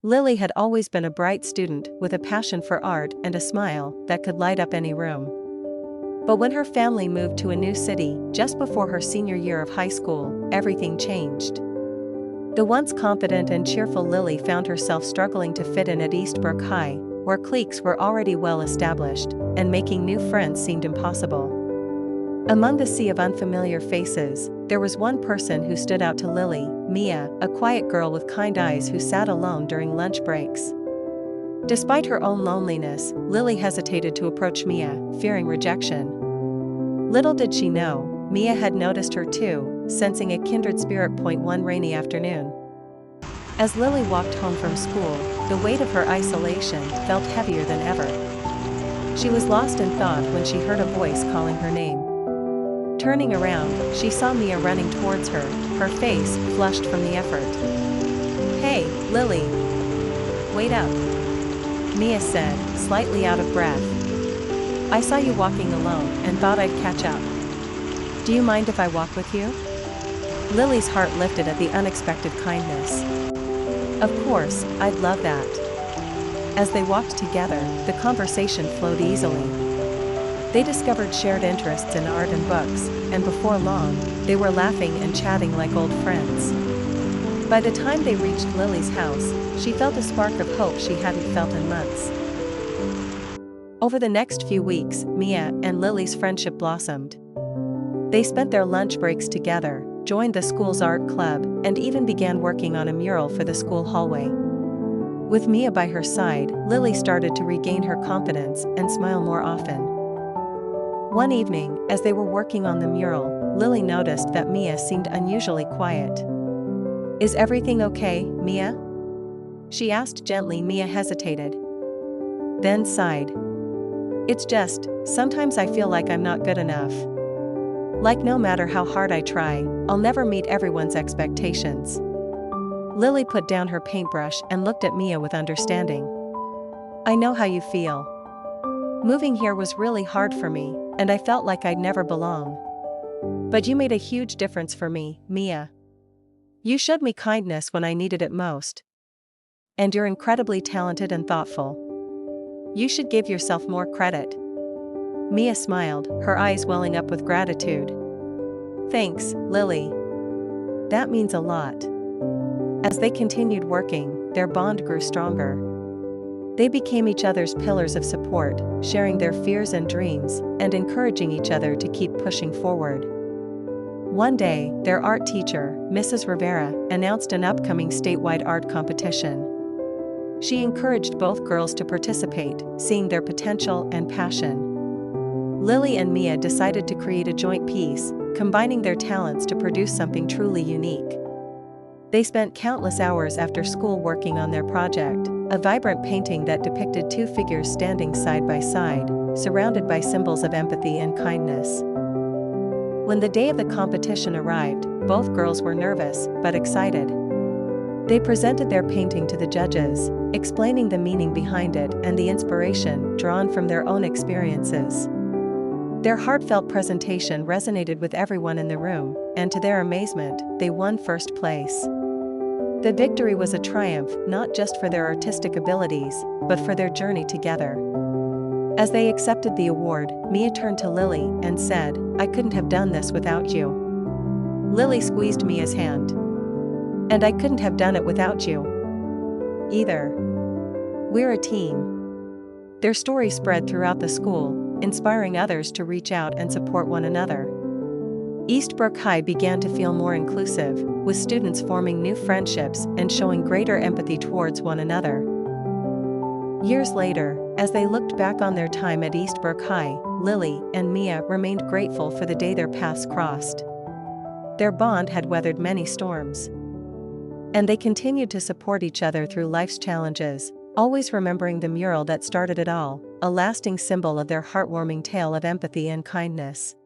Lily had always been a bright student with a passion for art and a smile that could light up any room. But when her family moved to a new city just before her senior year of high school, everything changed. The once confident and cheerful Lily found herself struggling to fit in at Eastbrook High, where cliques were already well established, and making new friends seemed impossible. Among the sea of unfamiliar faces, there was one person who stood out to Lily, Mia, a quiet girl with kind eyes who sat alone during lunch breaks. Despite her own loneliness, Lily hesitated to approach Mia, fearing rejection. Little did she know, Mia had noticed her too, sensing a kindred spirit. One rainy afternoon, as Lily walked home from school, the weight of her isolation felt heavier than ever. She was lost in thought when she heard a voice calling her name. Turning around, she saw Mia running towards her face flushed from the effort. "Hey, Lily! Wait up," Mia said, slightly out of breath. "I saw you walking alone and thought I'd catch up. Do you mind if I walk with you?" Lily's heart lifted at the unexpected kindness. "Of course, I'd love that." As they walked together, the conversation flowed easily. They discovered shared interests in art and books, and before long, they were laughing and chatting like old friends. By the time they reached Lily's house, she felt a spark of hope she hadn't felt in months. Over the next few weeks, Mia and Lily's friendship blossomed. They spent their lunch breaks together, joined the school's art club, and even began working on a mural for the school hallway. With Mia by her side, Lily started to regain her confidence and smile more often. One evening, as they were working on the mural, Lily noticed that Mia seemed unusually quiet. "Is everything okay, Mia?" she asked gently. Mia hesitated, then sighed. "It's just, sometimes I feel like I'm not good enough. Like no matter how hard I try, I'll never meet everyone's expectations." Lily put down her paintbrush and looked at Mia with understanding. "I know how you feel. Moving here was really hard for me, and I felt like I'd never belong. But you made a huge difference for me, Mia. You showed me kindness when I needed it most. And you're incredibly talented and thoughtful. You should give yourself more credit." Mia smiled, her eyes welling up with gratitude. "Thanks, Lily. That means a lot." As they continued working, their bond grew stronger. They became each other's pillars of support, sharing their fears and dreams, and encouraging each other to keep pushing forward. One day, their art teacher, Mrs. Rivera, announced an upcoming statewide art competition. She encouraged both girls to participate, seeing their potential and passion. Lily and Mia decided to create a joint piece, combining their talents to produce something truly unique. They spent countless hours after school working on their project, a vibrant painting that depicted two figures standing side by side, surrounded by symbols of empathy and kindness. When the day of the competition arrived, both girls were nervous but excited. They presented their painting to the judges, explaining the meaning behind it and the inspiration drawn from their own experiences. Their heartfelt presentation resonated with everyone in the room, and to their amazement, they won first place. The victory was a triumph not just for their artistic abilities, but for their journey together. As they accepted the award, Mia turned to Lily and said, "I couldn't have done this without you." Lily squeezed Mia's hand. "And I couldn't have done it without you either. We're a team." Their story spread throughout the school, inspiring others to reach out and support one another. Eastbrook High began to feel more inclusive, with students forming new friendships and showing greater empathy towards one another. Years later, as they looked back on their time at Eastbrook High, Lily and Mia remained grateful for the day their paths crossed. Their bond had weathered many storms, and they continued to support each other through life's challenges, always remembering the mural that started it all, a lasting symbol of their heartwarming tale of empathy and kindness.